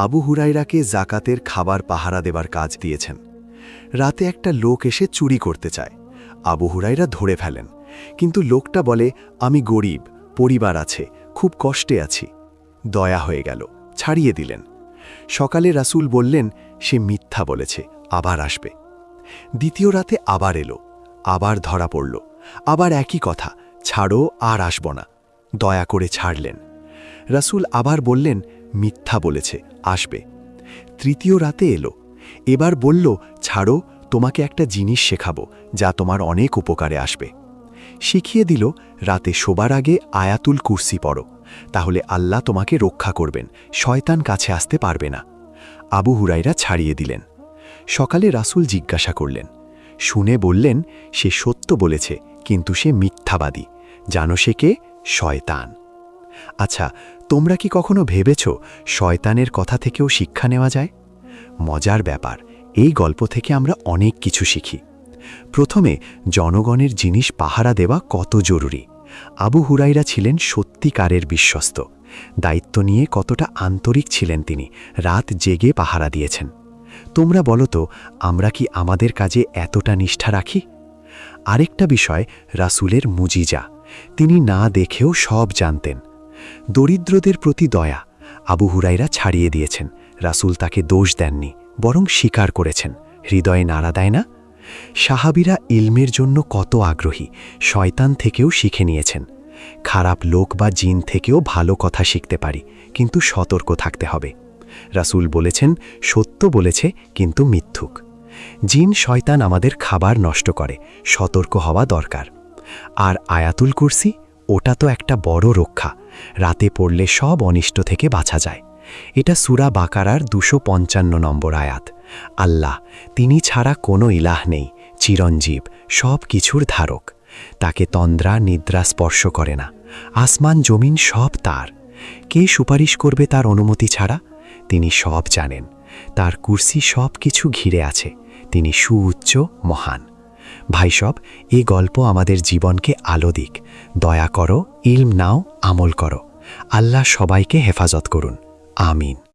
আবু হুরায়রাকে জাকাতের খাবার পাহারা দেবার কাজ দিয়েছেন। রাতে একটা লোক এসে চুরি করতে চায়। আবু হুরায়রা ধরে ফেলেন, কিন্তু লোকটা বলে, আমি গরিব, পরিবার আছে, খুব কষ্টে আছি। দয়া হয়ে গেল, ছাড়িয়ে দিলেন। সকালে রাসূল বললেন, সে মিথ্যা বলেছে, আবার আসবে। দ্বিতীয় রাতে আবার এলো, আবার ধরা পড়ল, আবার একই কথা, ছাড়ো, আর আসব না। দয়া করে ছাড়লেন। রাসূল আবার বললেন, মিথ্যা বলেছে, আসবে। তৃতীয় রাতে এলো, এবার বলল, ছাড়ো, তোমাকে একটা জিনিস শেখাবো যা তোমার অনেক উপকারে আসবে। শিখিয়ে দিল, রাতে শোবার আগে আয়াতুল কুরসি পড়ো, তাহলে আল্লাহ তোমাকে রক্ষা করবেন, শয়তান কাছে আসতে পারবে না। আবু হুরায়রা ছাড়িয়ে দিলেন। সকালে রাসূল জিজ্ঞাসা করলেন, শুনে বললেন, সে সত্য বলেছে, কিন্তু সে মিথ্যাবাদী। জানো সে কে? শয়তান। আচ্ছা, তোমরা কি কখনো ভেবেছ শয়তানের কথা থেকেও শিক্ষা নেওয়া যায়? মজার ব্যাপার, এই গল্প থেকে আমরা অনেক কিছু শিখি। প্রথমে, জনগণের জিনিস পাহারা দেওয়া কত জরুরি। আবু হুরায়রা ছিলেন সত্যিকারের বিশ্বস্ত। দায়িত্ব নিয়ে কতটা আন্তরিক ছিলেন তিনি, রাত জেগে পাহারা দিয়েছেন। তোমরা বলো তো, আমরা কি আমাদের কাজে এতটা নিষ্ঠা রাখি? আরেকটা বিষয়, রাসূলের মুজিজা। তিনি না দেখেও সব জানতেন। দরিদ্রদের প্রতি দয়া। আবু হুরায়রা ছাড়িয়ে দিয়েছেন, রাসূল তাকে দোষ দেননি, বরং স্বীকার করেছেন। হৃদয়ে নাড়া দেয় না? সাহাবীরা ইলমের জন্য কত আগ্রহী, শয়তান থেকেও শিখে নিয়েছেন। খারাপ লোক বা জিন থেকেও ভালো কথা শিখতে পারি, কিন্তু সতর্ক থাকতে হবে। রাসূল বলেছেন, সত্য বলেছে, কিন্তু মিথ্যুক। জিন শয়তান আমাদের খাবার নষ্ট করে, সতর্ক হওয়া দরকার। আর আয়াতুল কুরসি, ওটা তো একটা বড় রক্ষা। রাতে পড়লে সব অনিষ্ট থেকে বাঁচা যায়। এটা সূরা বাকারার 255 নম্বর আয়াত। আল্লাহ, তিনি ছাড়া কোনো ইলাহ নেই, চিরঞ্জীব, সব কিছুর ধারক। তাকে তন্দ্রা নিদ্রা স্পর্শ করে না। আসমান জমিন সব তার। কে সুপারিশ করবে তার অনুমতি ছাড়া? তিনি সব জানেন। তার কুরসি সব কিছু ঘিরে আছে। তিনি সুউচ্চ, মহান। ভাইসব, এই গল্প আমাদের জীবনকে আলো দিক। দয়া করো, ইলম নাও, আমল করো। আল্লাহ সবাইকে হেফাজত করুন। আমিন।